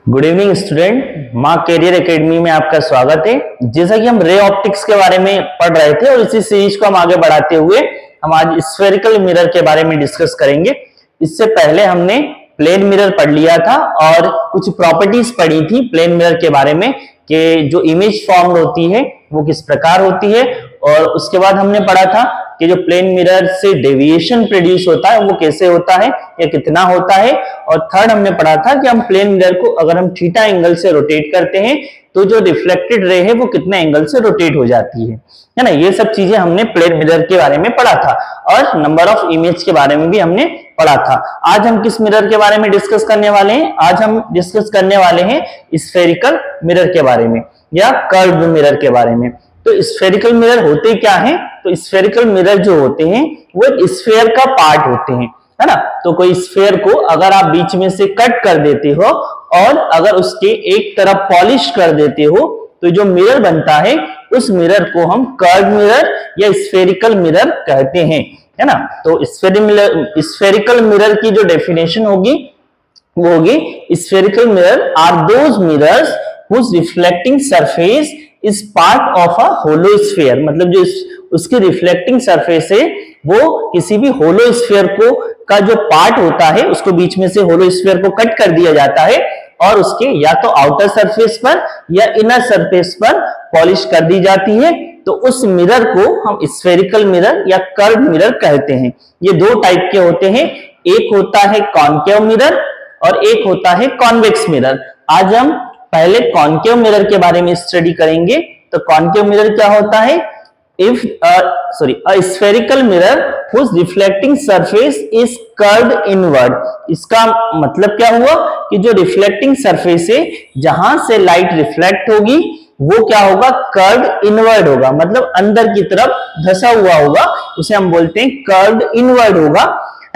Good evening student, माँ career academy में आपका स्वागत है। जैसा कि हम रे ऑप्टिक्स के बारे में पढ़ रहे थे और इसी सीरीज को हम आगे बढ़ाते हुए हम आज स्फेरिकल मिरर के बारे में डिस्कस करेंगे। इससे पहले हमने प्लेन मिरर पढ़ लिया था और कुछ प्रॉपर्टीज पढ़ी थी प्लेन मिरर के बारे में कि जो इमेज फॉर्म होती है वो किस प्रकार होती है, और उसके बाद हमने पढ़ा था कि जो प्लेन मिरर से डेविएशन प्रोड्यूस होता है वो कैसे होता है या कितना होता है। और थर्ड हमने पढ़ा था कि हम प्लेन मिरर को अगर हम थीटा एंगल से रोटेट करते हैं तो जो रिफ्लेक्टेड रे है वो कितने एंगल से रोटेट हो जाती है ना। ये सब चीजें हमने प्लेन मिरर के बारे में पढ़ा था और नंबर ऑफ इमेज के बारे में भी हमने पढ़ा था। आज हम किस मिरर के बारे में डिस्कस करने वाले हैं? आज हम डिस्कस करने वाले हैं स्फेरिकल मिरर के बारे में या कर्व्ड मिरर के बारे में। तो स्फेरिकल मिरर होते क्या हैं? तो स्फेरिकल मिरर जो होते हैं वो एक स्फेयर का पार्ट होते हैं, है ना। तो कोई स्फेयर को अगर आप बीच में से कट कर देते हो और अगर उसके एक तरफ पॉलिश कर देते हो तो जो मिरर बनता है उस मिरर को हम कर्व मिरर या स्फेरिकल मिरर कहते हैं, है ना। तो स्फेरिकल मिरर की जो डेफिनेशन होगी वो होगी spherical mirror are those mirrors whose reflecting surface is part of a hollow sphere. मतलब जो उसकी रिफ्लेक्टिंग सरफेस है वो किसी भी होलो स्फीयर को का जो पार्ट होता है उसको बीच में से होलो स्फीयर को कट कर दिया जाता है और उसके या तो आउटर सरफेस पर या इनर सरफेस पर पॉलिश कर दी जाती है। तो उस मिरर को हम स्फेरिकल मिरर या कर्व मिरर कहते हैं। ये दो टाइप के होते हैं, एक होता है कॉन्केव मिरर और एक होता है कॉन्वेक्स मिरर। आज हम पहले कॉन्केव मिरर के बारे में स्टडी करेंगे। तो कॉन्केव मिरर क्या होता है? If a spherical mirror whose reflecting surface is curved inward। इसका मतलब क्या हुआ कि जो रिफ्लेक्टिंग सरफेस है जहां से लाइट रिफ्लेक्ट होगी वो क्या होगा? कर्व्ड इनवर्ड होगा, मतलब अंदर की तरफ धसा हुआ होगा, उसे हम बोलते हैं कर्व्ड इनवर्ड होगा,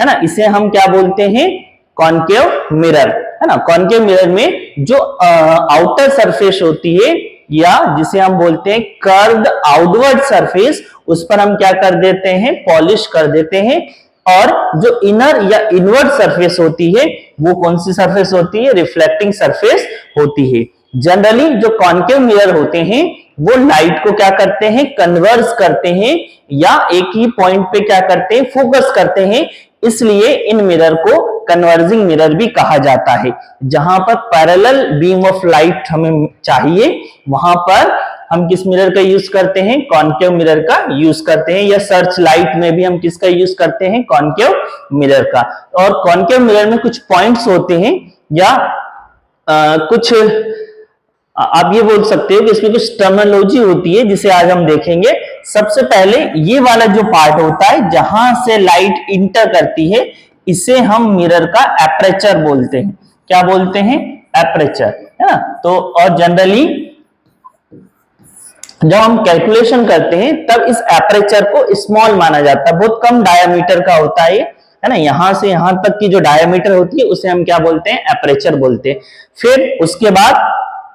है ना। इसे हम क्या बोलते हैं? कॉन्केव मिरर, है ना। कॉन्केव मिरर में जो आउटर सरफेस होती है या जिसे हम बोलते हैं कर्व्ड आउटवर्ड सरफेस, उस पर हम क्या कर देते हैं? पॉलिश कर देते हैं। और जो इनर या इनवर्ड सरफेस होती है वो कौन सी सरफेस होती है? रिफ्लेक्टिंग सरफेस होती है। जनरली जो कॉन्केव मिरर होते हैं वो लाइट को क्या करते हैं? कन्वर्ज करते हैं या एक ही पॉइंट पे क्या करते हैं? फोकस करते हैं। इसलिए इन मिरर को कन्वर्जिंग मिरर भी कहा जाता है। जहां पर पैरेलल बीम ऑफ लाइट हमें चाहिए वहां पर हम किस मिरर का यूज करते हैं? कॉन्केव मिरर का यूज करते हैं। या सर्च लाइट में भी हम किसका यूज करते हैं? कॉन्केव मिरर का। और कॉन्केव मिरर में कुछ पॉइंट्स होते हैं या कुछ आप ये बोल सकते हो कि इसमें कुछ टर्मिनोलॉजी होती है जिसे आज हम देखेंगे। सबसे पहले ये वाला जो पार्ट होता है जहां से लाइट इंटर करती है इसे हम मिरर का एपरेचर बोलते हैं। क्या बोलते हैं? एपरेचर, है ना। तो और जनरली जब हम कैलकुलेशन करते हैं तब इस एपरेचर को स्मॉल माना जाता है, बहुत कम डायमीटर का होता है ना। यहां से यहां तक की जो डायमीटर होती है उसे हम क्या बोलते हैं? एपरेचर बोलते हैं। फिर उसके बाद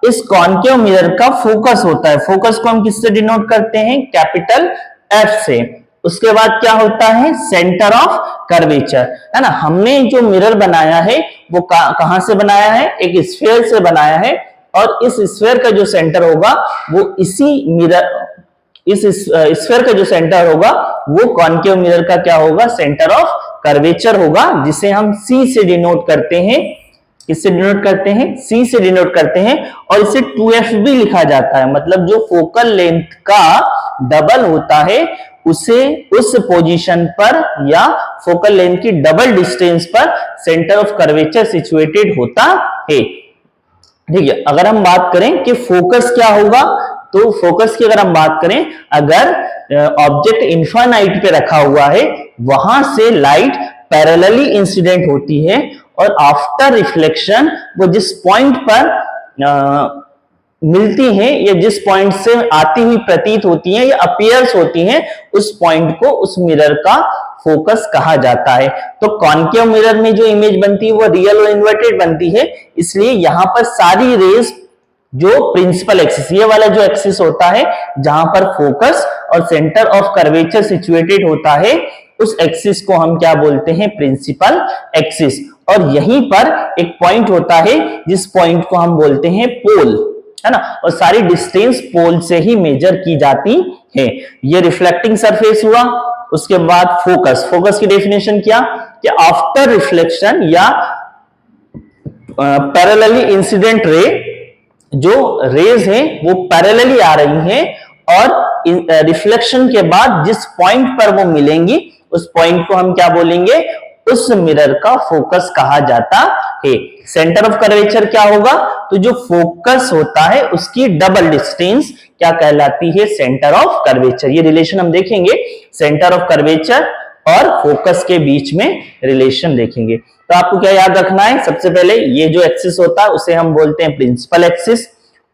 इस कॉन्केव मिरर का फोकस होता है। फोकस को हम किससे डिनोट करते हैं? कैपिटल एफ से। उसके बाद क्या होता है? सेंटर ऑफ कर्वेचर, है ना। हमने जो मिरर बनाया है वो कहां से बनाया है? एक स्फीयर से बनाया है और इस स्फीयर का जो सेंटर होगा वो इस स्फीयर का जो सेंटर होगा वो कॉन्केव मिरर का क्या होगा? सेंटर ऑफ कर्वेचर होगा, जिसे हम सी से डिनोट करते हैं। किससे डिनोट करते हैं? सी से डिनोट करते हैं। और इसे 2f भी लिखा जाता है, मतलब जो फोकल लेंथ का डबल होता है उसे उस पोजीशन पर या फोकल लेंथ की डबल डिस्टेंस पर सेंटर ऑफ कर्वेचर सिचुएटेड होता है। ठीक है। अगर हम बात करें कि फोकस क्या होगा, तो फोकस की अगर हम बात करें, अगर ऑब्जेक्ट इनफाइनाइट पे रखा हुआ है वहां से लाइट पैरेलली इंसिडेंट होती है और आफ्टर रिफ्लेक्शन वो जिस पॉइंट पर मिलती हैं या जिस पॉइंट से आती हुई प्रतीत होती हैं या अपीयर्स होती हैं उस पॉइंट को उस मिरर का फोकस कहा जाता है। तो कॉन्केव मिरर में जो इमेज बनती है वो रियल और इन्वर्टेड बनती है। इसलिए यहां पर सारी रेज जो प्रिंसिपल एक्सिस, ये वाला जो एक्सिस होता है जहां पर फोकस और सेंटर ऑफ कर्वेचर सिचुएटेड होता है, उस एक्सिस को हम क्या बोलते हैं? Principal axis. और यहीं पर एक पॉइंट होता है जिस पॉइंट को हम बोलते हैं पोल, है ना, और सारी डिस्टेंस पोल से ही मेजर की जाती है। ये रिफ्लेक्टिंग सरफेस हुआ। उसके बाद फोकस, फोकस की डेफिनेशन क्या कि आफ्टर रिफ्लेक्शन या पैरेलली इंसिडेंट रे, जो रेज है वो पैरेलली आ रही हैं और रिफ्लेक्शन के बाद जिस पॉइंट पर वो मिलेंगी उस पॉइंट को हम क्या बोलेंगे, उस मिरर का फोकस कहा जाता है। सेंटर ऑफ कर्वेचर क्या होगा, तो जो फोकस होता है उसकी डबल डिस्टेंस क्या कहलाती है, सेंटर ऑफ कर्वेचर। ये रिलेशन हम देखेंगे, सेंटर ऑफ कर्वेचर और फोकस के बीच में रिलेशन देखेंगे। तो आपको क्या याद रखना है, सबसे पहले ये जो एक्सिस होता है उसे हम बोलते हैं प्रिंसिपल एक्सिस।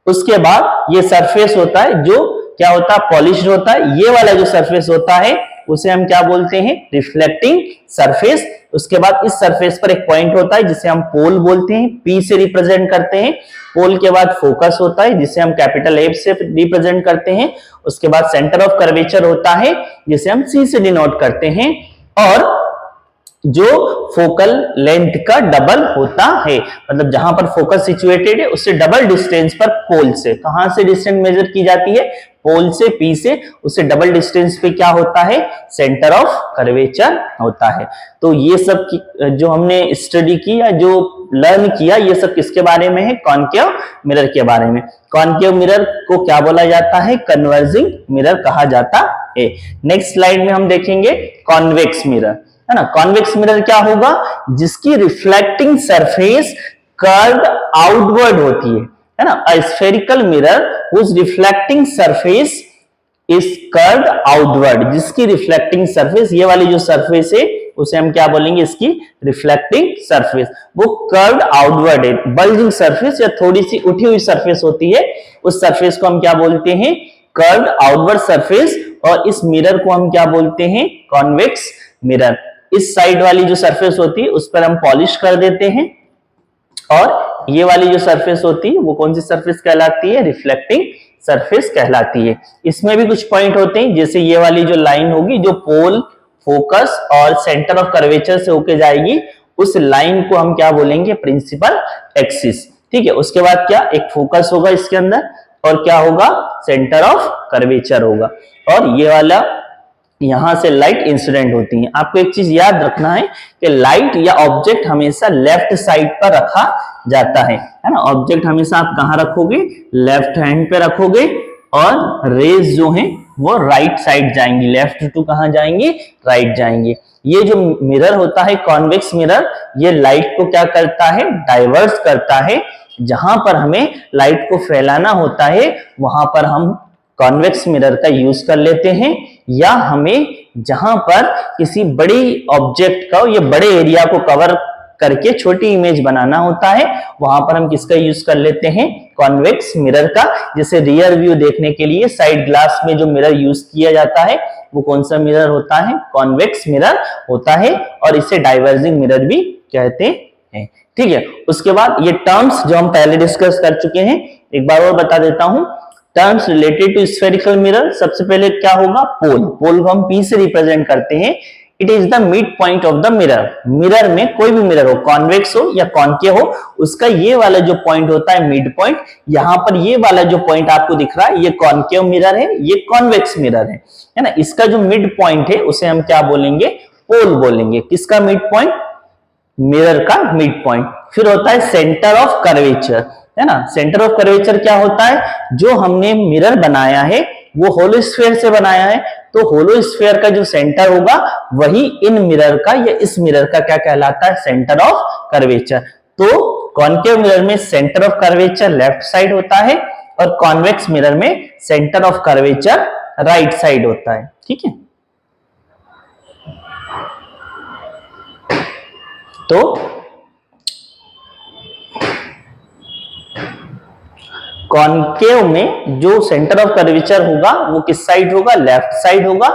उसके बाद ये सरफेस होता है जो क्या होता है, पॉलिश्ड होता है। ये वाला जो सरफेस होता है उसे हम क्या बोलते हैं, रिफ्लेक्टिंग सरफेस। उसके बाद इस सरफेस पर एक पॉइंट होता है जिसे हम पोल बोलते हैं, पी से रिप्रेजेंट करते हैं। पोल के बाद फोकस होता है जिसे हम कैपिटल एफ से रिप्रेजेंट करते हैं। उसके बाद सेंटर ऑफ कर्वेचर होता है जिसे हम सी से डिनोट करते हैं, और जो फोकल लेंथ का डबल होता है, मतलब जहां पर फोकस सिचुएटेड है उससे डबल डिस्टेंस पर पोल से, कहां से डिस्टेंस मेजर की जाती है, पोल से, पी से, उससे डबल डिस्टेंस पे क्या होता है, सेंटर ऑफ कर्वेचर होता है। तो ये सब जो हमने स्टडी की या जो लर्न किया, ये सब किसके बारे में है, कॉन्केव मिरर के बारे में। कॉन्केव मिरर को क्या बोला जाता है, कन्वर्जिंग मिरर कहा जाता है। नेक्स्ट स्लाइड में हम देखेंगे कॉन्वेक्स मिरर, है ना। कॉन्वेक्स मिरर क्या होगा, जिसकी रिफ्लेक्टिंग सरफेस कर्व्ड आउटवर्ड होती है ना। A spherical mirror whose reflecting surface is curved outward, जिसकी रिफ्लेक्टिंग सरफेस, ये वाली जो सरफेस है उसे हम क्या बोलेंगे, इसकी रिफ्लेक्टिंग सरफेस, वो कर्व्ड आउटवर्ड है। बल्जिंग सरफेस या थोड़ी सी उठी हुई सरफेस होती है, उस सरफेस को हम क्या बोलते हैं, कर्व्ड आउटवर्ड सरफेस। और इस मिरर को हम क्या बोलते हैं, कॉन्वेक्स मिरर। इस साइड वाली जो सरफेस होती है उस पर हम पॉलिश कर देते हैं, और ये वाली जो सरफेस होती है वो कौन सी सरफेस कहलाती है, रिफ्लेक्टिंग सरफेस कहलाती है। इसमें भी कुछ पॉइंट होते हैं, जैसे ये वाली जो लाइन होगी जो पोल, फोकस और सेंटर ऑफ कर्वेचर से होके जाएगी, उस लाइन को हम क्या बोलेंगे, प्रिंसिपल एक्सिस। ठीक है, उसके बाद क्या, एक फोकस होगा इसके अंदर, और क्या होगा, सेंटर ऑफ कर्वेचर होगा, और ये वाला यहां से लाइट इंसिडेंट होती है। आपको एक चीज याद रखना है कि लाइट या ऑब्जेक्ट हमेशा लेफ्ट साइड पर रखा जाता है ना। ऑब्जेक्ट हमेशा आप कहां रखोगे, लेफ्ट हैंड पे रखोगे, और रेज जो हैं वो राइट साइड जाएंगी, लेफ्ट टू कहां जाएंगी, राइट जाएंगे। ये जो मिरर होता है कॉन्वेक्स मिरर, ये लाइट को क्या करता है, डाइवर्स करता है। जहां पर हमें लाइट को फैलाना होता है वहां पर हम कॉन्वेक्स मिरर का यूज कर लेते हैं, या हमें जहां पर किसी बड़ी ऑब्जेक्ट का या बड़े एरिया को कवर करके छोटी इमेज बनाना होता है वहां पर हम किसका यूज कर लेते हैं, कॉन्वेक्स मिरर का। जैसे रियर व्यू देखने के लिए साइड ग्लास में जो मिरर यूज किया जाता है वो कौन सा मिरर होता है, कॉन्वेक्स मिरर होता है, और इसे डाइवर्जिंग मिरर भी कहते हैं। ठीक है, उसके बाद ये टर्म्स जो हम पहले डिस्कस कर चुके हैं, एक बार और बता देता हूं। Terms related to spherical mirror, सबसे पहले क्या होगा, पोल। पोल को हम पी से रिप्रेजेंट करते हैं। It is the mid point of the mirror. Mirror में कोई भी मिरर हो, कॉन्वेक्स हो या कॉन्केव हो, उसका ये वाला जो पॉइंट होता है मिड पॉइंट, यहां पर ये वाला जो पॉइंट आपको दिख रहा है ये कॉन्केव मिरर है, ये कॉन्वेक्स मिरर है ना। इसका जो मिड पॉइंट है उसे हम क्या बोलेंगे, पोल बोलेंगे। किसका मिड पॉइंट, मिरर का मिड पॉइंट। फिर होता है सेंटर ऑफ कर्वेचर, है ना। सेंटर ऑफ कर्वेचर क्या होता है, जो हमने मिरर बनाया है वो होलो स्फीयर से बनाया है, तो होलो स्फीयर का जो सेंटर होगा वही इन मिरर का या इस मिरर का क्या कहलाता है, सेंटर ऑफ कर्वेचर। तो कॉन्केव मिरर में centre of curvature left side होता है, और कॉन्वेक्स मिरर में centre of curvature right side होता है। ठीक है, तो कॉन्केव में जो सेंटर ऑफ कर्वेचर होगा वो किस साइड होगा, लेफ्ट साइड होगा,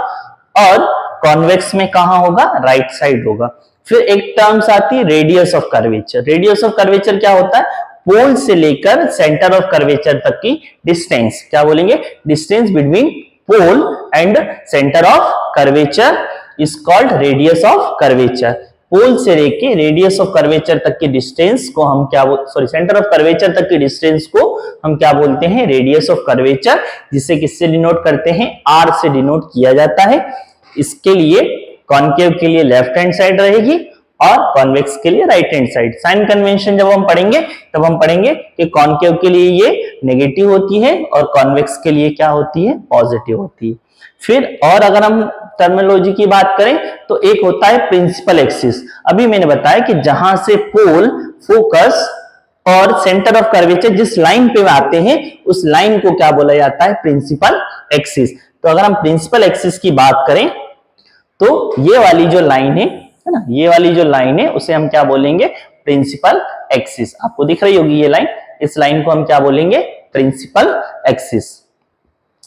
और कॉन्वेक्स में कहां होगा, राइट साइड होगा। फिर एक टर्म्स आती है radius of curvature. Radius of curvature क्या होता है, पोल से लेकर सेंटर ऑफ कर्वेचर तक की डिस्टेंस, क्या बोलेंगे, distance between pole and centre of curvature is called radius of curvature. Pole से लेके रेडियस ऑफ कर्वेचर तक की डिस्टेंस को हम क्या सेंटर ऑफ कर्वेचर तक की डिस्टेंस को हम क्या बोलते हैं, रेडियस ऑफ कर्वेचर, जिसे किससे डिनोट करते हैं, आर से डिनोट किया जाता है। इसके लिए कॉनकेव के लिए लेफ्ट हैंड साइड रहेगी और कॉन्वेक्स के लिए right hand side. Sign convention जब हम पढ़ेंगे तब हम पढ़ेंगे कि कॉनकेव के लिए ये नेगेटिव होती है और कॉन्वेक्स के लिए क्या होती है, पॉजिटिव होती है। फिर और अगर हम टर्मिनोलॉजी की बात करें तो एक होता है प्रिंसिपल एक्सिस। अभी मैंने बताया कि जहां से पोल, फोकस और सेंटर ऑफ कर्वेचर जिस लाइन पे आते हैं उस लाइन को क्या बोला जाता है, प्रिंसिपल एक्सिस। तो अगर हम प्रिंसिपल एक्सिस की बात करें तो ये वाली जो लाइन है ना, ये वाली जो लाइन है उसे हम क्या बोलेंगे, प्रिंसिपल एक्सिस। आपको दिख रही होगी ये लाइन, इस लाइन को हम क्या बोलेंगे, प्रिंसिपल एक्सिस।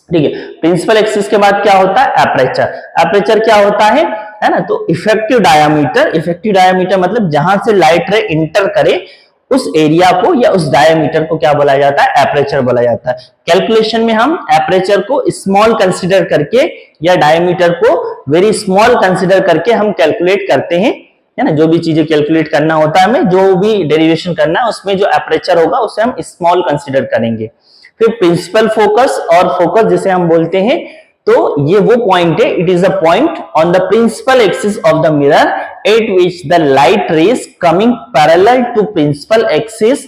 ठीक है, प्रिंसिपल एक्सिस के बाद क्या होता है, एपरेचर। एपरेचर क्या होता है ना, तो इफेक्टिव डायामीटर। इफेक्टिव डायामीटर मतलब जहां से लाइट रे इंटर करे उस एरिया को या उस डायामीटर को क्या बोला जाता है, एपरेचर बोला जाता है। कैलकुलेशन में हम एपरेचर को स्मॉल कंसीडर करके या डायामीटर को वेरी स्मॉल कंसीडर करके हम कैलकुलेट करते हैं, है ना। जो भी चीजें कैलकुलेट करना होता है हमें, जो भी डेरिवेशन करना है उसमें जो एपरेचर होगा उसे हम स्मॉल कंसीडर करेंगे। फिर प्रिंसिपल फोकस और फोकस जिसे हम बोलते हैं, तो ये वो पॉइंट है, it is a point on the principal axis of the mirror at which the light rays coming parallel to principal axis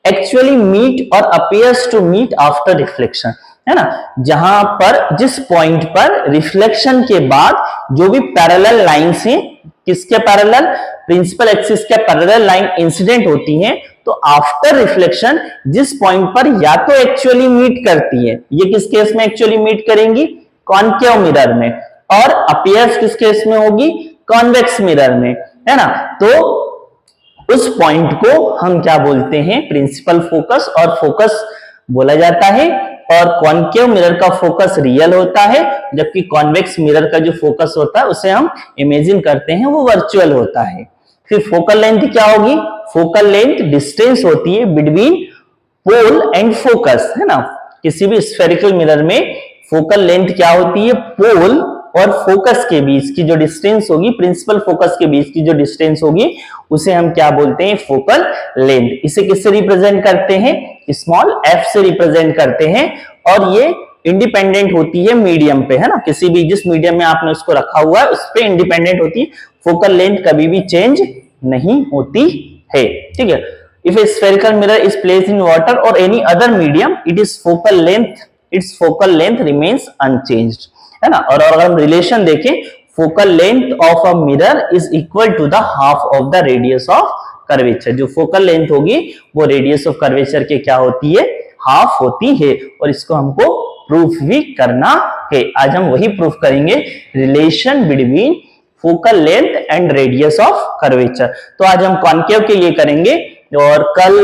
actually meet और appears to meet after reflection, है ना। जहां पर जिस पॉइंट पर रिफ्लेक्शन के बाद जो भी पैरेलल लाइंस हैं, किसके पैरेलल, प्रिंसिपल एक्सिस के पैरेलल लाइन इंसिडेंट होती हैं, तो आफ्टर रिफ्लेक्शन जिस पॉइंट पर या तो एक्चुअली मीट करती है, ये किस केस में एक्चुअली मीट करेंगी, कॉनकेव मिरर में, और अपीयर्स किस केस में होगी, कॉन्वेक्स मिरर में, है ना। तो उस पॉइंट को हम क्या बोलते हैं, प्रिंसिपल फोकस और फोकस बोला जाता है। और कॉनकेव मिरर का फोकस रियल होता है, जबकि कॉन्वेक्स मिरर का जो फोकस होता है उसे हम इमेजिन करते हैं, वो वर्चुअल होता है। फिर फोकल लेंथ क्या होगी, फोकल लेंथ डिस्टेंस होती है बिटवीन पोल एंड फोकस, है ना। किसी भी स्फेरिकल मिरर में फोकल लेंथ क्या होती है, पोल और फोकस के बीच की जो डिस्टेंस होगी, प्रिंसिपल फोकस के बीच की जो डिस्टेंस होगी उसे हम क्या बोलते हैं, फोकल लेंथ। इसे किससे रिप्रेजेंट करते हैं, स्मॉल f से रिप्रेजेंट करते हैं, और ये इंडिपेंडेंट होती है मीडियम पे, है ना। किसी भी जिस मीडियम में आपने उसको रखा हुआ है उस पे इंडिपेंडेंट होती है, फोकल लेंथ कभी भी चेंज नहीं होती है। ठीक है, if a spherical mirror is placed in water और any other medium, its focal length remains unchanged, है ना। और अगर हम रिलेशन देखें, focal length of a mirror is equal to the half of the radius of curvature. जो focal length होगी वो रेडियस ऑफ कर्वेचर के क्या होती है, हाफ होती है। और इसको हमको प्रूफ भी करना है, आज हम वही प्रूफ करेंगे, relation between focal length and radius of curvature. तो आज हम कॉनकेव के लिए करेंगे और कल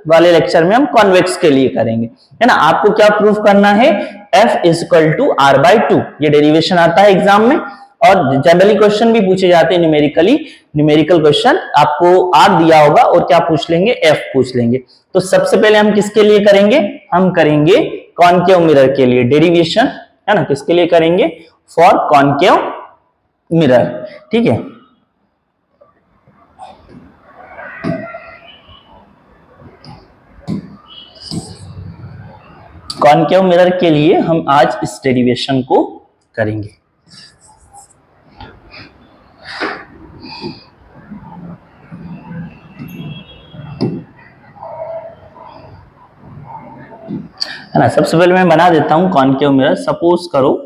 वाले लेक्चर में हम कॉन्वेक्स के लिए करेंगे, है ना। आपको क्या प्रूफ करना है, F is equal to R by 2, ये डेरिवेशन आता है एग्जाम में, और जनरली क्वेश्चन भी पूछे जाते हैं न्यूमेरिकल क्वेश्चन। आपको R दिया होगा और क्या पूछ लेंगे, F पूछ लेंगे। तो सबसे पहले हम किसके लिए करेंगे, हम करेंगे कॉनकेव मिरर के लिए डेरिवेशन, है ना। किसके लिए करेंगे, फॉर कॉनकेव मिरर, ठीक है। कॉनकेव मिरर के लिए हम आज इस डेरिवेशन को करेंगे। है ना, सबसे पहले मैं बना देता हूं कॉनकेव मिरर। सपोज करो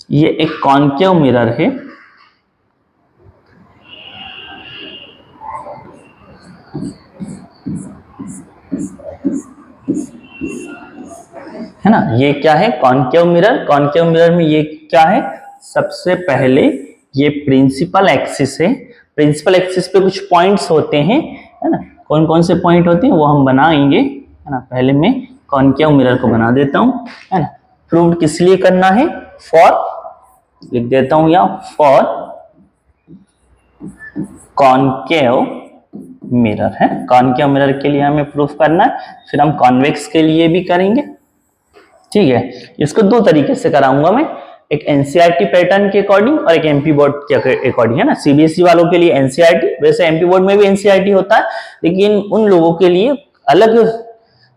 ये एक कॉनकेव मिरर है ना। ये क्या है, कॉनकेव मिरर। कॉनकेव मिरर में ये क्या है, सबसे पहले ये प्रिंसिपल एक्सिस है। प्रिंसिपल एक्सिस पे कुछ पॉइंट्स होते हैं, है ना। कौन कौन से पॉइंट होते हैं वो हम बनाएंगे, है ना। पहले मैं कॉनकेव मिरर को बना देता हूं, है ना। प्रूव किस लिए करना है, फॉर, लिख देता हूं या फॉर कॉनकेव मिरर, है। कॉनकेव मिरर के लिए हमें प्रूफ करना है, फिर हम कॉन्वेक्स के लिए भी करेंगे, ठीक है। इसको दो तरीके से कराऊंगा मैं। एक एनसीईआरटी पैटर्न के अकॉर्डिंग और एक एमपी बोर्ड के अकॉर्डिंग, है ना। सीबीएसई वालों के लिए एनसीईआरटी, वैसे एमपी बोर्ड में भी एनसीईआरटी होता है, लेकिन उन लोगों के लिए अलग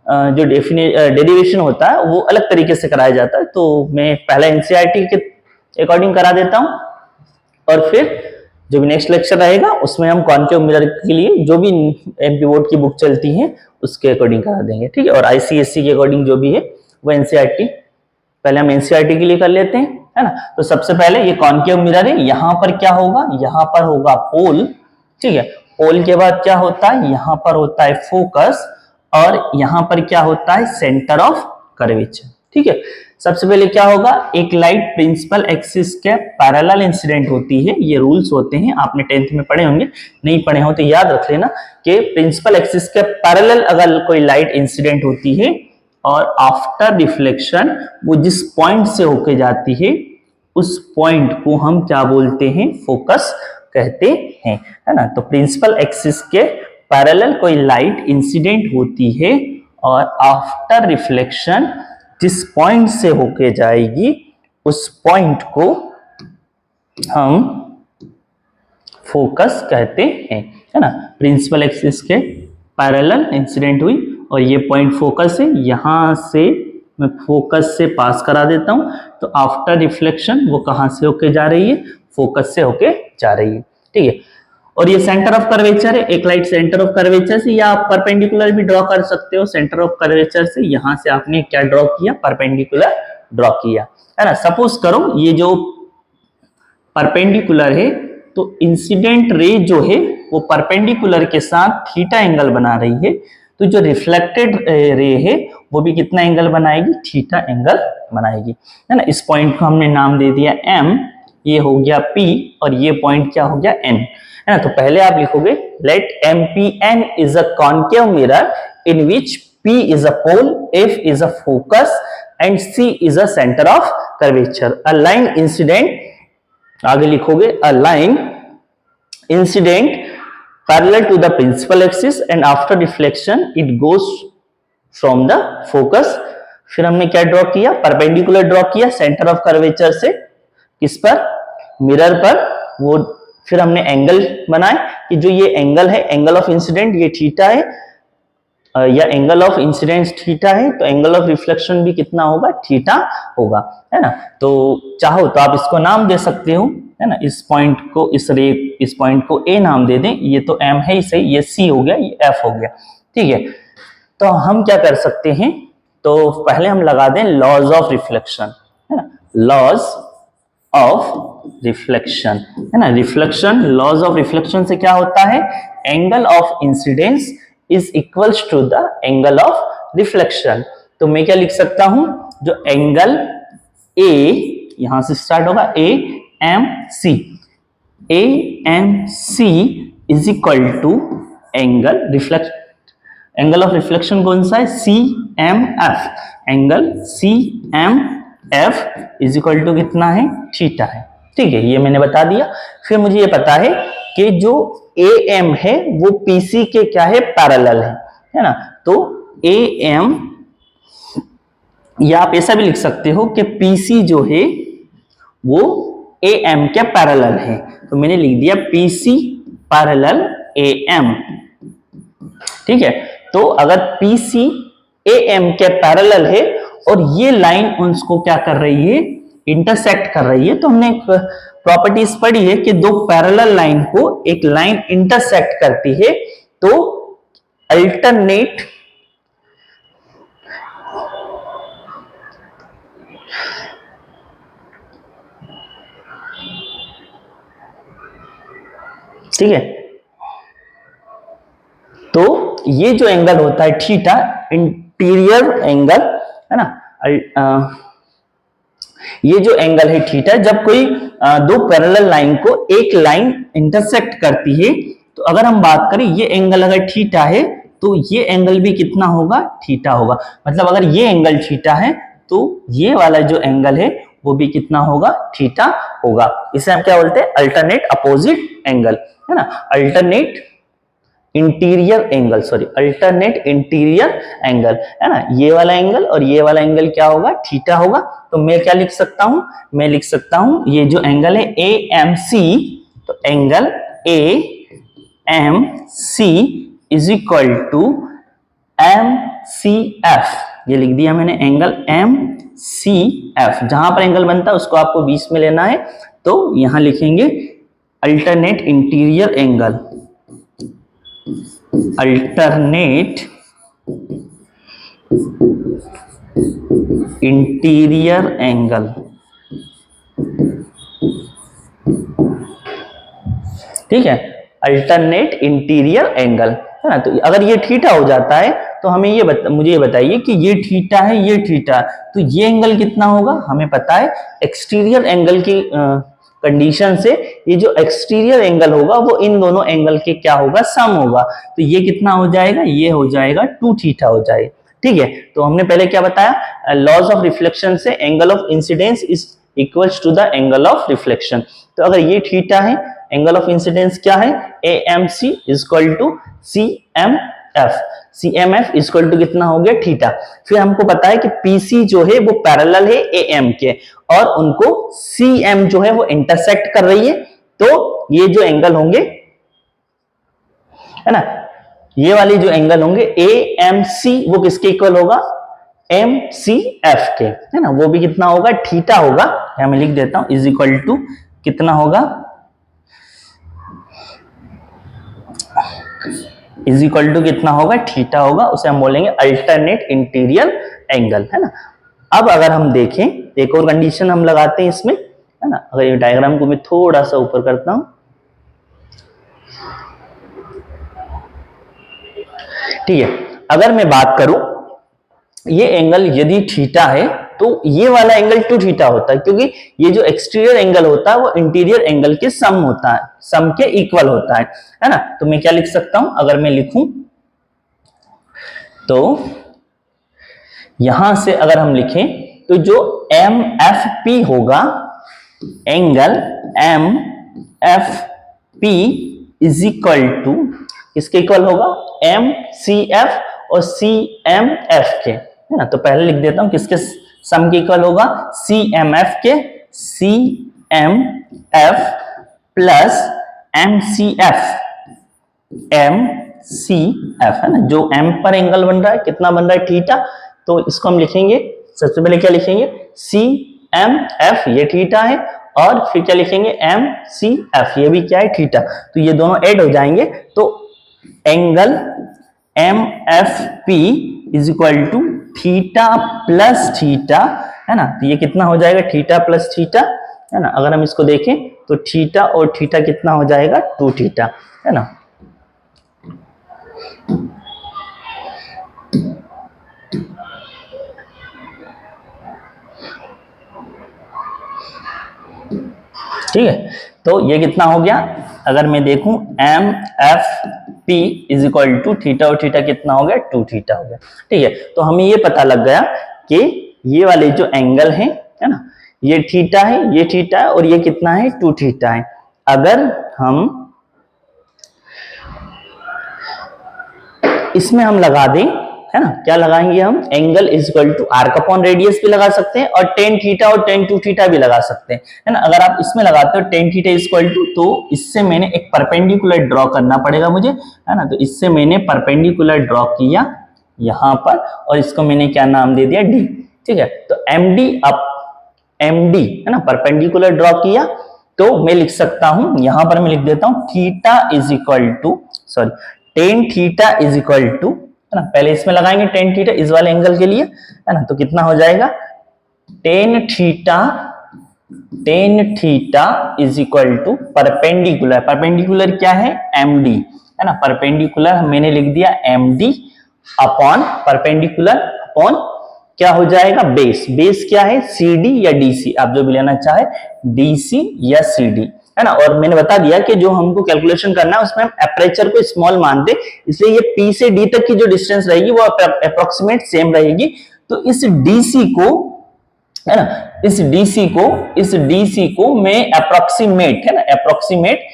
जो डेरिवेशन होता है वो अलग तरीके से कराया जाता है। तो मैं पहले एनसीईआरटी के अकॉर्डिंग करा देता हूं और फिर जो भी नेक्स्ट लेक्चर रहेगा उसमें हम कॉन्केव मिरर के लिए जो भी एमपी बोर्ड की बुक चलती है उसके अकॉर्डिंग करा देंगे, ठीक है। और आईसीएससी के अकॉर्डिंग जो भी है वो एनसीईआरटी, पहले हम एनसीईआरटी के लिए कर लेते हैं, है ना। तो सबसे पहले ये कॉन्केव मिरर है, यहां पर क्या होगा, यहां पर होगा पोल, ठीक है। पोल के बाद क्या होता है, यहां पर होता है फोकस और यहां पर क्या होता है, सेंटर ऑफ कर्वेचर, ठीक है। सबसे पहले क्या होगा, एक लाइट प्रिंसिपल एक्सिस के पैरेलल इंसिडेंट होती है, ये रूल्स होते हैं, आपने 10th में पढ़े होंगे, नहीं पढ़े हो तो याद रख लेना कि प्रिंसिपल एक्सिस के पैरेलल अगर कोई लाइट इंसिडेंट होती है और आफ्टर रिफ्लेक्शन वो जिस पॉइंट से होके जाती है उस पॉइंट को हम क्या बोलते हैं, फोकस कहते हैं, है ना। तो प्रिंसिपल एक्सिस के पैरेलल कोई लाइट इंसिडेंट होती है और आफ्टर रिफ्लेक्शन जिस पॉइंट से होके जाएगी उस पॉइंट को हम फोकस कहते हैं, है ना। प्रिंसिपल एक्सिस के पैरेलल इंसिडेंट हुई और ये पॉइंट फोकस है, यहां से मैं फोकस से पास करा देता हूं, तो आफ्टर रिफ्लेक्शन वो कहां से होके जा रही है, फोकस से होके जा रही है, ठीक है। और ये सेंटर ऑफ कर्वेचर है, एक लाइट सेंटर ऑफ कर्वेचर से, या आप परपेंडिकुलर भी ड्रॉ कर सकते हो सेंटर ऑफ कर्वेचर से, यहां से आपने क्या ड्रॉ किया, परपेंडिकुलर ड्रॉ किया, है ना। सपोज करो ये जो परपेंडिकुलर है तो इंसिडेंट रे जो है वो परपेंडिकुलर के साथ थीटा एंगल बना रही है, तो जो रिफ्लेक्टेड रे है वो भी कितना एंगल बनाएगी, थीटा एंगल बनाएगी, है ना। इस पॉइंट को हमने नाम दे दिया m, ये हो गया p और ये पॉइंट क्या हो गया n, है ना। तो पहले आप लिखोगे let MPN is a concave mirror in which P is a pole, F is a focus and C is a centre of curvature. A line incident, आगे लिखोगे a line incident parallel to the principal axis and after reflection it goes from the focus। फिर हमने क्या draw किया, perpendicular draw किया centre of curvature से, किस पर, मिरर पर। वो फिर हमने एंगल बनाए कि जो ये एंगल है, एंगल ऑफ इंसिडेंट ये थीटा है, या एंगल ऑफ इंसिडेंस थीटा है, तो एंगल ऑफ रिफ्लेक्शन भी कितना होगा, थीटा होगा, है ना। तो चाहो तो आप इसको नाम दे सकते हो, है ना। इस पॉइंट को, इस पॉइंट को ए नाम दे दें, ये तो m है इसे, ये c हो गया, ये f हो गया, ठीक है। तो हम क्या कर सकते हैं, तो पहले हम लगा दें लॉज ऑफ रिफ्लेक्शन, है ना, लॉज ऑफ रिफ्लेक्शन, है ना। रिफ्लेक्शन, लॉज ऑफ रिफ्लेक्शन से क्या होता है, angle of incidence is equals to the angle of reflection. तो मैं क्या लिख सकता हूं, जो एंगल ए, यहां से स्टार्ट होगा AMC, AMC is equal to angle of reflection कौन सा है, CMF, angle CMF is equal to कितना है, थीटा है, ठीक है। ये मैंने बता दिया। फिर मुझे ये पता है कि जो AM है वो PC के क्या है, पैरेलल है ना। तो AM, या आप ऐसा भी लिख सकते हो कि PC जो है वो AM के पैरेलल है, तो मैंने लिख दिया PC पैरेलल AM, ठीक है। तो अगर PC AM के पैरेलल है और ये लाइन उसको क्या कर रही है, इंटरसेक्ट कर रही है, तो हमने प्रॉपर्टीज पढ़ी है कि दो पैरेलल लाइन को एक लाइन इंटरसेक्ट करती है तो अल्टरनेट ठीक है। तो ये जो एंगल होता है थीटा, इंटीरियर एंगल, है ना, ये जो एंगल है थीटा, जब कोई दो पैरेलल लाइन को एक लाइन इंटरसेक्ट करती है, तो अगर हम बात करें ये एंगल अगर थीटा है तो ये एंगल भी कितना होगा, थीटा होगा। मतलब अगर ये एंगल थीटा है तो ये वाला जो एंगल है वो भी कितना होगा, थीटा होगा। इसे हम क्या बोलते हैं, अल्टरनेट अपोजिट एंगल, है ना। Alternate interior angle, sorry alternate interior angle, है ना। ये वाला एंगल और ये वाला एंगल क्या होगा, थीटा होगा। तो मैं क्या लिख सकता हूं, मैं लिख सकता हूं ये जो एंगल है AMC, तो angle AMC is equal to MCF, ये लिख दिया मैंने, एंगल MCF। जहां पर एंगल बनता है उसको आपको 20 में लेना है, तो यहां लिखेंगे alternate interior angle, alternate interior angle, ठीक है, अल्टरनेट इंटीरियर एंगल, है ना। तो अगर ये थीटा हो जाता है तो हमें मुझे ये बताइए कि ये थीटा है, ये थीटा, तो ये एंगल कितना होगा, हमें पता है एक्सटीरियर एंगल की कंडीशन से ये जो एक्सटीरियर एंगल होगा वो इन दोनों एंगल के क्या होगा, सम होगा। तो ये कितना हो जाएगा, ये हो जाएगा 2 थीटा हो जाएगा, ठीक है। तो हमने पहले क्या बताया, लॉज ऑफ रिफ्लेक्शन से angle of incidence is equals to the angle of reflection. तो अगर ये थीटा है, एंगल ऑफ इंसिडेंस क्या है, AMC is equal to CMF, CMF is equal to कितना हो गया, थीटा। फिर हमको पता है कि PC जो है वो पैरेलल है AM के, और उनको CM जो है वो इंटरसेक्ट कर रही है। तो ये जो एंगल होंगे, है ना, ये वाली जो एंगल होंगे AMC वो किसके इक्वल होगा, MCF के, है ना। वो भी कितना होगा, थीटा होगा, यहां मैं लिख देता हूं, इज इक्वल टू कितना होगा, इज इक्वल टू कितना होगा, थीटा होगा, उसे हम बोलेंगे अल्टरनेट इंटीरियर एंगल, है ना। अब अगर हम देखें, एक और कंडीशन हम लगाते हैं इसमें, है ना। अगर ये डायग्राम को मैं थोड़ा सा ऊपर करता हूं, ठीक है। अगर मैं बात करूं, ये एंगल यदि थीटा है तो ये वाला एंगल 2 थीटा होता है, क्योंकि ये जो एक्सटीरियर एंगल होता है वो इंटीरियर एंगल के सम होता है, सम के इक्वल होता है ना। तो मैं क्या लिख सकता हूं, अगर मैं लिखूं तो यहां से अगर हम लिखें तो जो MFP होगा, angle MFP is equal to किसके इक्वल होगा, MCF और CMF के, है ना। तो पहले लिख देता हूं किसके सम के इक्वल होगा, CMF के, CMF प्लस MCF, MCF, है ना। जो M पर एंगल बन रहा है, कितना बन रहा है, थीटा, तो इसको हम लिखेंगे, सबसे पहले क्या लिखेंगे, CMF, ये थीटा है, और फिर क्या लिखेंगे, MCF, ये भी क्या है, थीटा। तो ये दोनों ऐड हो जाएंगे, तो angle MFP is equal to theta plus theta, है ना। तो ये कितना हो जाएगा, थीटा प्लस थीटा, है ना। अगर हम इसको देखें तो थीटा और थीटा कितना हो जाएगा, 2 थीटा, है ना। ठीक है, तो ये कितना हो गया, अगर मैं देखूं MFP is equal to theta और थीटा कितना हो गया, 2 थीटा हो गया, ठीक है। तो हमें ये पता लग गया कि ये वाले जो एंगल है ना, ये थीटा है, ये थीटा है, और ये कितना है, 2 थीटा है। अगर हम इसमें हम लगा दें, है ना, क्या लगाएंगे हम, angle is equal to arc upon radius भी लगा सकते हैं, और tan थीटा और tan 2 थीटा भी लगा सकते हैं, है ना। अगर आप इसमें लगाते हो tan theta is equal to, तो इससे मैंने एक परपेंडिकुलर ड्रॉ करना पड़ेगा मुझे, है ना। तो इससे मैंने परपेंडिकुलर ड्रॉ किया यहां पर, और इसको मैंने क्या नाम दे दिया, D, ठीक है। तो MD अप MD, है ना, परपेंडिकुलर ड्रॉ किया, तो मैं लिख सकता हूं, यहां पर मैं लिख देता हूं theta is equal to, sorry tan theta is equal to, है ना, पहले इसमें लगाएंगे tan थीटा इस वाले एंगल के लिए, है ना। तो कितना हो जाएगा, tan theta is equal to perpendicular, perpendicular क्या है, MD, है ना। परपेंडिकुलर मैंने लिख दिया MD अपॉन परपेंडिकुलर अपॉन क्या हो जाएगा, बेस, बेस क्या है, CD या DC, आप जो भी लेना चाहे, DC या CD, है ना। और मैंने बता दिया कि जो हमको कैलकुलेशन करना है उसमें हम एपरेचर को स्मॉल मानते, इसलिए ये P से D तक की जो डिस्टेंस रहेगी वो अप्रोक्सीमेट सेम रहेगी। तो इस DC को, है ना, इस DC को मैं अप्रोक्सीमेट, है ना, अप्रोक्सीमेट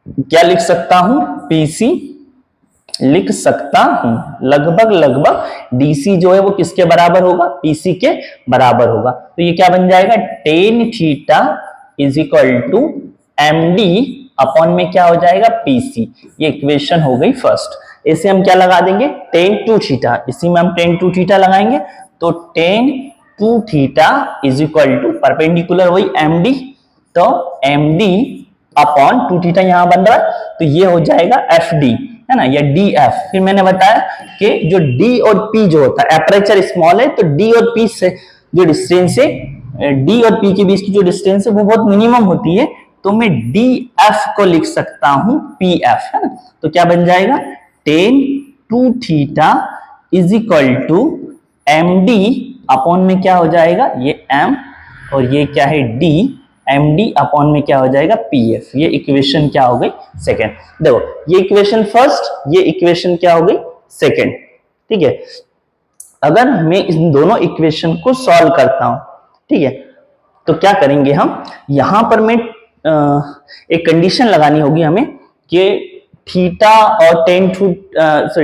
क्या लिख सकता हूं, PC लिख सकता हूं। लगभग DC जो है वो किसके बराबर होगा, PC के बराबर होगा। तो ये क्या बन जाएगा, tan theta is equal to MD upon में क्या हो जाएगा, PC। ये इक्वेशन हो गई फर्स्ट। इसे हम क्या लगा देंगे, टेन टू थीटा, इसी में हम टेन टू थीटा लगाएंगे। तो tan two theta is equal to perpendicular वही MD, तो MD अपॉन टू थीटा यहां बन रहा है, तो ये हो जाएगा FD, है ना, या DF। फिर मैंने बताया कि जो D और P जो होता है, एपरेचर स्मॉल है तो D और P से जो डिस्टेंस है, D और P के बीच की जो डिस्टेंस है वो बहुत मिनिमम होती है, तो मैं DF को लिख सकता हूं PF, है ना। तो क्या बन जाएगा, tan two theta is equal to MD upon में क्या हो जाएगा, ये M और ये क्या है D, MD अपॉन में क्या हो जाएगा, PF। ये इक्वेशन क्या हो गई, सेकेंड। देखो ये इक्वेशन फर्स्ट, ये इक्वेशन क्या हो गई, सेकेंड। ठीक है, अगर मैं इन दोनों इक्वेशन को सॉल्व करता हूं, ठीक है, तो क्या करेंगे हम, यहां पर मैं एक कंडीशन लगानी होगी हमें कि थीटा और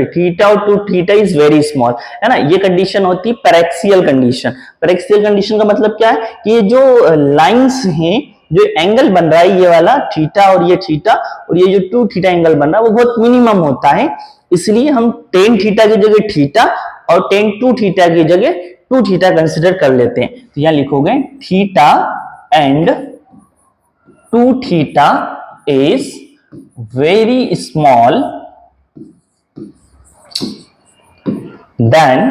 थीटा और two theta is very small, है ना। ये कंडीशन होती है पैरेक्सियल कंडीशन। पैरेक्सियल कंडीशन का मतलब क्या है कि ये जो लाइंस हैं, जो एंगल बन रहा है ये वाला थीटा और ये जो टू थीटा एंगल बन रहा है वो बहुत मिनिमम होता है, इसलिए हम टेन थीटा की जगह थीटा और टेन टू थीटा की जगह टू थीटा कंसिडर कर लेते हैं। तो यहां लिखोगे theta and two theta is very small then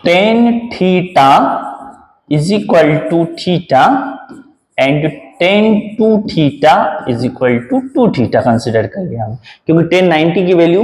tan theta is equal to theta and tan 2 theta is equal to 2 theta consider कर लिया हम, क्योंकि tan 90 की वैल्यू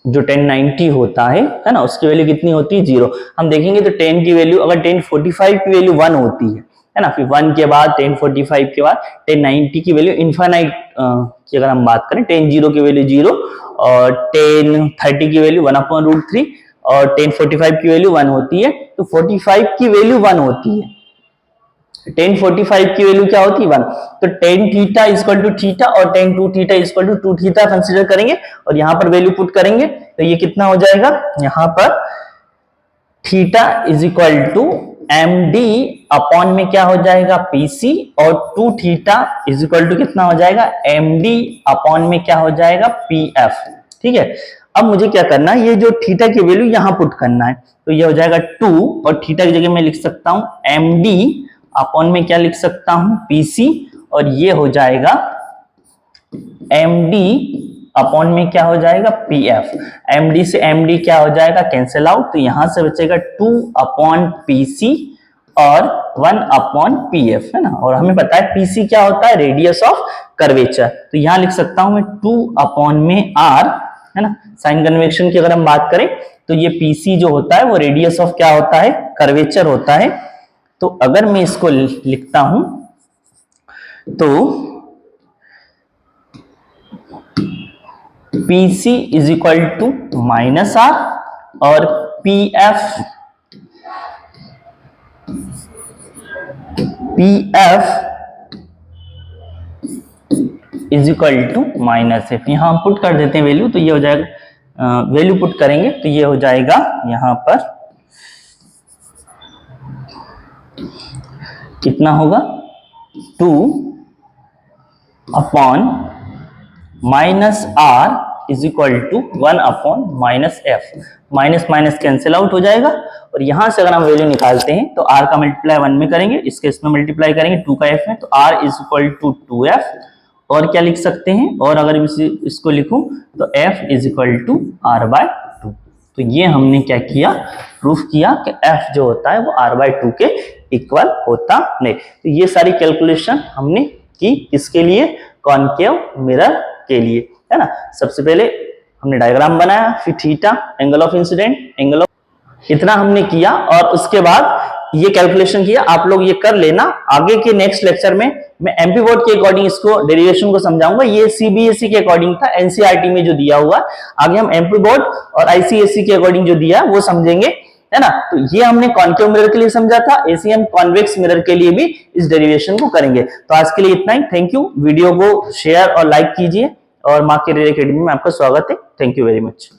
जो tan 90 होता है ना, उसकी वैल्यू कितनी होती है, 0। हम देखेंगे तो tan की वैल्यू, अगर tan 45 की वैल्यू 1 होती है ना, फिर 1 के बाद tan 45 के बाद tan 90 की वैल्यू इनफाइनाइट की अगर हम बात करें, tan 0 की वैल्यू 0 और tan 30 की वैल्यू 1/√3 और tan 45 की वैल्यू 1 होती है, तो 45 की वैल्यू 1 होती है, tan 45 की वैल्यू क्या होती है, 1। तो tan theta equal to theta और tan 2 theta equal to 2 theta consider करेंगे और यहां पर वैल्यू पुट करेंगे, तो ये कितना हो जाएगा, यहां पर theta is equal to MD upon में क्या हो जाएगा, PC और 2 थीटा इज इक्वल टू कितना हो जाएगा, MD अपॉन में क्या हो जाएगा, PF। ठीक है, अब मुझे क्या करना है, ये जो थीटा की वैल्यू यहां पुट करना है, तो ये हो जाएगा 2 और थीटा की जगह मैं लिख सकता हूं MD अपॉन में क्या लिख सकता हूं, PC और ये हो जाएगा MD अपॉन में क्या हो जाएगा, PF। MD से MD क्या हो जाएगा, कैंसिल आउट, तो यहां से बचेगा 2 अपॉन PC और 1 अपॉन PF, है ना। और हमें पता है PC क्या होता है, रेडियस ऑफ कर्वेचर, तो यहां लिख सकता हूं मैं 2 अपॉन में R, है ना। साइन कन्वेक्शन की अगर हम बात करें तो ये PC जो होता है वो रेडियस ऑफ क्या होता है, कर्वेचर होता है। तो अगर मैं इसको लिखता हूं तो PC is equal to -R और PF is equal to -F। यहां हम पुट कर देते हैं वैल्यू, तो ये हो जाएगा, वैल्यू पुट करेंगे तो ये हो जाएगा यहां पर कितना होगा, 2 upon -R is equal to 1 upon -F। Minus minus cancel out हो जाएगा और यहां से अगर हम वैल्यू निकालते हैं तो R का मल्टीप्लाई 1 में करेंगे, इसके इसमें मल्टीप्लाई करेंगे 2 का F में, तो R is equal to 2F। और क्या लिख सकते हैं, और अगर इसको लिखूं तो F is equal to R/2। तो ये हमने क्या किया, प्रूफ किया कि F जो होता है वो R/2 के इक्वल होता नहीं। तो ये सारी कैलकुलेशन हमने की, किसके लिए, कॉनकेव मिरर के लिए, है ना। सबसे पहले हमने डायग्राम बनाया, फिर theta, angle of incident, angle of, इतना हमने किया और उसके बाद ये कैलकुलेशन किया। आप लोग ये कर लेना, आगे के नेक्स्ट लेक्चर में मैं एमपी बोर्ड के अकॉर्डिंग इसको डेरिवेशन को समझाऊंगा। ये सीबीएसई के अकॉर्डिंग था, एनसीईआरटी में जो दिया हुआ, आगे हम एमपी बोर्ड और आईसीएसई के अकॉर्डिंग जो दिया वो समझेंगे, है ना। तो ये हमने कॉनकेव मिरर के लिए समझा था, ऐसे हम कॉन्वेक्स मिरर के लिए भी इस डेरिवेशन को करेंगे। तो आज के लिए इतना ही, थैंक यू। वीडियो को शेयर और लाइक कीजिए, और माँ कैरियर एकेडमी में आपका स्वागत है। Thank you very much.